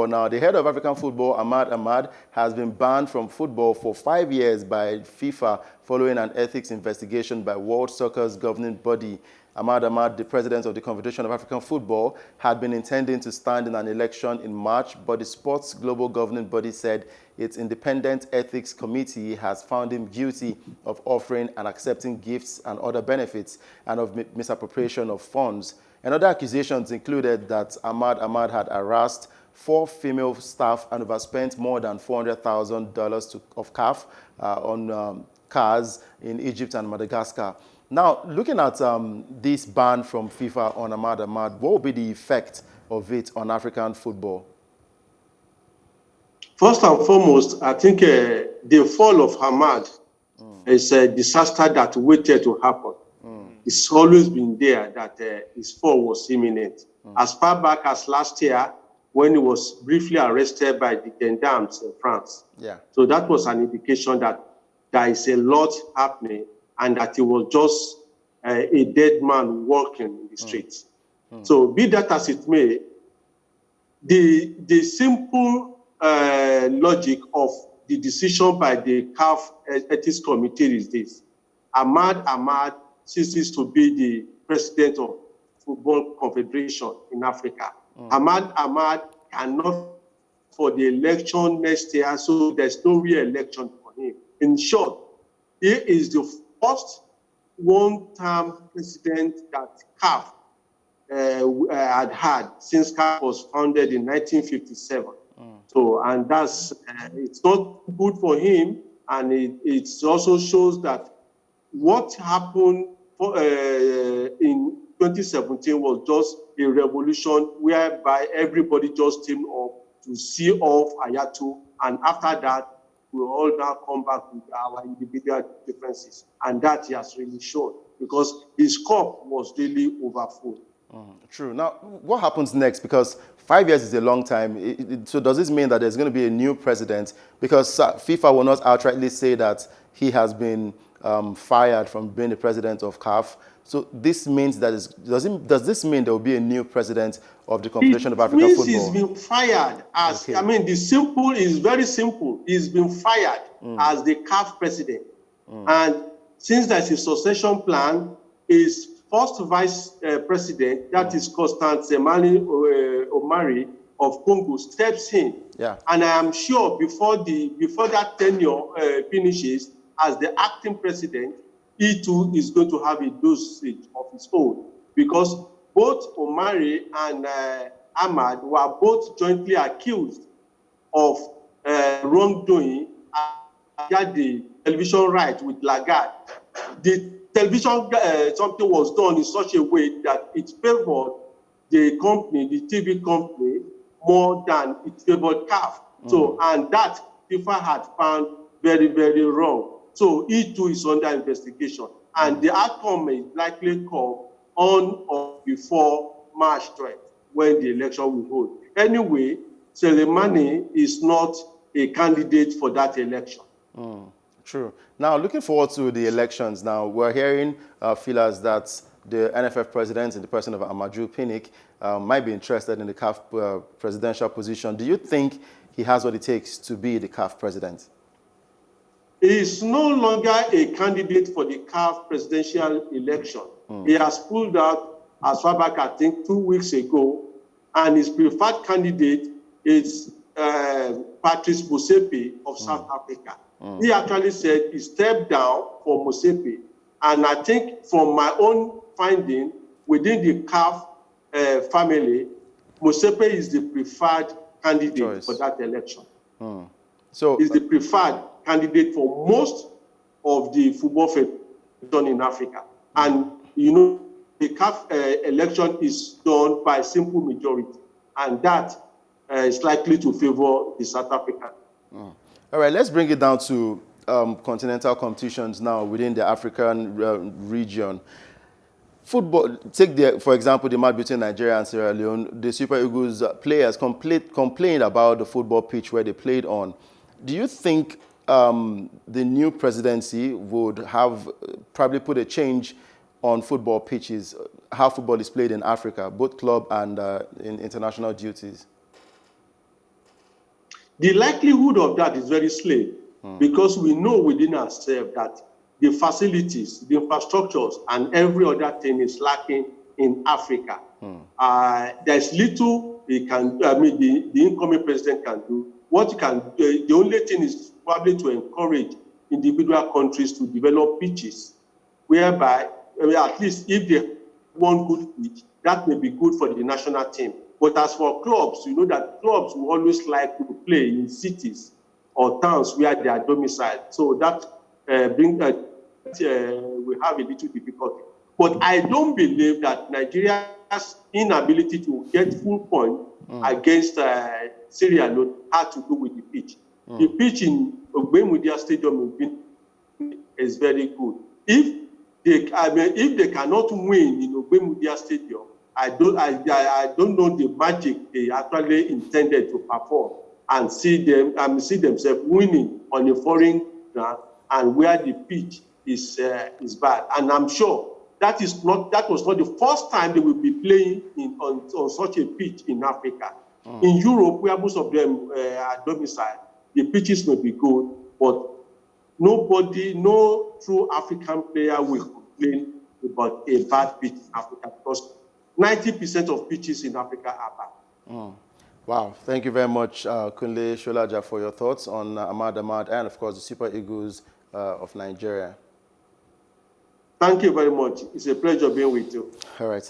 Now, the head of African football, Ahmad Ahmad, has been banned from football for 5 years by FIFA following an ethics investigation by World Soccer's governing body. Ahmad Ahmad, the president of the Confederation of African Football, had been intending to stand in an election in March, but the sport's global governing body said its independent ethics committee has found him guilty of offering and accepting gifts and other benefits and of misappropriation of funds. And other accusations included that Ahmad Ahmad had harassed 4 female staff and overspent more than $400,000 of CAF on cars in Egypt and Madagascar. Now, looking at this ban from FIFA on Ahmad Ahmad, what will be the effect of it on African football? First and foremost, I think the fall of Ahmad is a disaster that waited to happen. It's always been there that his fall was imminent. As far back as last year, when he was briefly arrested by the gendarmes in France. Yeah. So that was an indication that there is a lot happening and that he was just a dead man walking in the streets. So be that as it may, the simple logic of the decision by the CAF Ethics Committee is this. Ahmad Ahmad ceases to be the president of Football Confederation in Africa. Ahmad Ahmad cannot for the election next year, so there's no re-election for him. In short, he is the first one-term president that CAF had since CAF was founded in 1957. So, and that's, it's not good for him, and it also shows that what happened in 2017 was just a revolution whereby everybody just teamed up to see off Ayato, and after that, we all now come back with our individual differences, and that he has really shown because his cup was really overfull. True. Now, what happens next? Because 5 years is a long time. So does this mean that there's going to be a new president? Because FIFA will not outrightly say that he has been fired from being the president of CAF. So this means that does this mean there will be a new president of the Confederation of African Football? It means he's been fired as, okay. I mean, the simple is very simple. He's been fired as the CAF president. And since there's a succession plan, his first vice president, that is Constant Semani Omari of Congo, steps in. Yeah. And I am sure before that tenure finishes as the acting president, he too is going to have a dosage of his own, because both Omari and Ahmad were both jointly accused of wrongdoing at the television right with Lagarde. The television, something was done in such a way that it favored the company, the TV company, more than it favored CAF. So, and that FIFA had found very, very wrong. So he too is under investigation, and the outcome may likely come on or before March 12th, when the election will hold. Anyway, Selemani is not a candidate for that election. True. Now, looking forward to the elections, now we're hearing feelers that the NFF president, in the person of Amadou Pinnick, might be interested in the CAF presidential position. Do you think he has what it takes to be the CAF president? He is no longer a candidate for the CAF presidential election. He has pulled out as far back, I think, 2 weeks ago, and his preferred candidate is Patrice Motsepe of South Africa. He actually said he stepped down for Motsepe, and I think from my own finding within the CAF family, Motsepe is the preferred candidate for that election. So he's the preferred candidate for most of the football federation in Africa. And, you know, the CAF election is done by simple majority, and that is likely to favor the South African. All right, let's bring it down to continental competitions now within the African region. Football, take for example, the match between Nigeria and Sierra Leone. The Super Eagles players complained about the football pitch where they played on. Do you think the new presidency would have probably put a change on football pitches, how football is played in Africa, both club and in international duties? The likelihood of that is very slim because we know within ourselves that the facilities, the infrastructures, and every other thing is lacking in Africa. There's little the incoming president can do. What he can do, the only thing is probably to encourage individual countries to develop pitches, whereby at least if they want good pitch, that may be good for the national team. But as for clubs, you know that clubs will always like to play in cities or towns where they are domiciled. So that we have a little difficulty. But I don't believe that Nigeria's inability to get full point against Sierra Leone had to do with the pitch. The pitch in Ogbemudia Stadium is very good. If they cannot win in Ogbemudia Stadium, I don't know the magic they actually intended to perform and see themselves winning on a foreign ground and where the pitch is bad. And I'm sure that was not the first time they will be playing on such a pitch in Africa. In Europe, where most of them are domiciled, the pitches may be good, but no true African player will complain about a bad pitch in Africa because 90% of pitches in Africa are bad. Wow. Thank you very much, Kunle Solaja, for your thoughts on Ahmad Ahmad and, of course, the Super Eagles of Nigeria. Thank you very much. It's a pleasure being with you. All right.